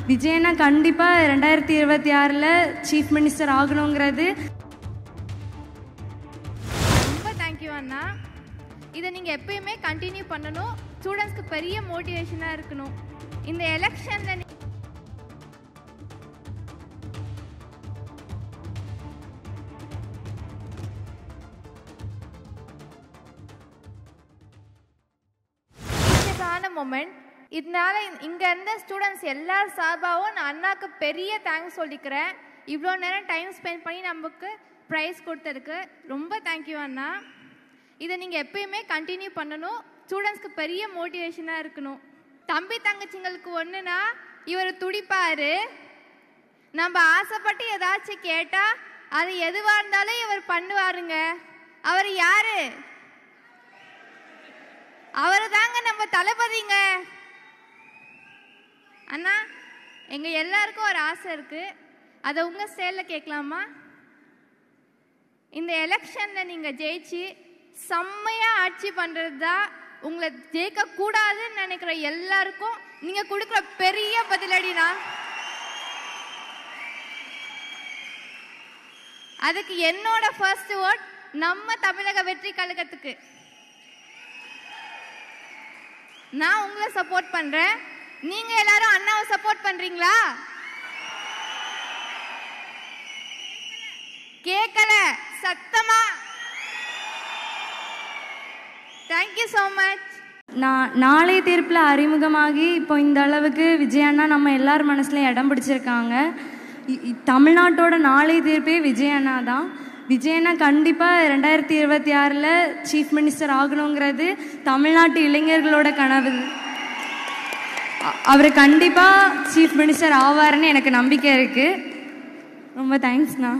விஜயண்ணா கண்டிப்பாக 2026 chief minister ஆகணுங்கிறது. ரொம்ப thank you அண்ணா. இதை நீங்கள் எப்பயுமே கண்டினியூ பண்ணணும். ஸ்டூடெண்ட்ஸ்க்கு பெரிய மோட்டிவேஷனாக இருக்கணும். இந்த எலெக்ஷனில் மொமெண்ட். இதனால இங்கே இருந்த ஸ்டூடெண்ட்ஸ் எல்லார் சார்பாகவும் நான் அண்ணாக்கு பெரிய தேங்க்ஸ் சொல்லிக்கிறேன். இவ்வளோ நேரம் டைம் ஸ்பெண்ட் பண்ணி நமக்கு ப்ரைஸ் கொடுத்ததுக்கு ரொம்ப தேங்க்யூ அண்ணா. இதை நீங்கள் எப்பயுமே கண்டினியூ பண்ணணும். ஸ்டூடெண்ட்ஸ்க்கு பெரிய மோட்டிவேஷனாக இருக்கணும். தம்பி தங்கச்சிங்களுக்கு ஒன்றுனா இவர் துடிப்பார். நம்ம ஆசைப்பட்டு ஏதாச்சும் கேட்டால் அது எதுவாக இருந்தாலும் இவர் பண்ணுவாருங்க. அவர் யாரு? அவரு தாங்க நம்ம தளபதிங்க. அண்ணா, எங்க எல்லாருக்கும் ஒரு ஆசை இருக்கு. அதை உங்க ஸ்டைல்ல கேட்கலாமா? இந்த எலெக்ஷன்ல நீங்க ஜெயிச்சு செம்மையா ஆட்சி பண்றது தான் உங்களை ஜெயிக்க கூடாதுன்னு நினைக்கிற எல்லாருக்கும் நீங்க கொடுக்குற பெரிய பதிலடினா. அதுக்கு என்னோட ஃபர்ஸ்ட் வேர்ட் நம்ம தமிழக வெற்றி கழகத்துக்கு. நான் உங்களை சப்போர்ட் பண்றேன். நீங்க எல்லாரும் அண்ணாவை சப்போர்ட் பண்றீங்களா? கேட்கல சத்தமா. Thank you so much. நாளைய தீர்ப்பில் அறிமுகமாகி இப்போ இந்த அளவுக்கு விஜயண்ணா நம்ம எல்லார் மனசுலையும் இடம் பிடிச்சிருக்காங்க. தமிழ்நாட்டோட நாளைய தீர்ப்பே விஜயண்ணா தான். விஜயண்ணா கண்டிப்பாக 2026 சீஃப் மினிஸ்டர் ஆகணுங்கிறது தமிழ்நாட்டு இளைஞர்களோட கனவு. அவர் கண்டிப்பாக சீஃப் மினிஸ்டர் ஆவாருன்னு எனக்கு நம்பிக்கை இருக்குது. ரொம்ப தேங்க்ஸ்ண்ணா.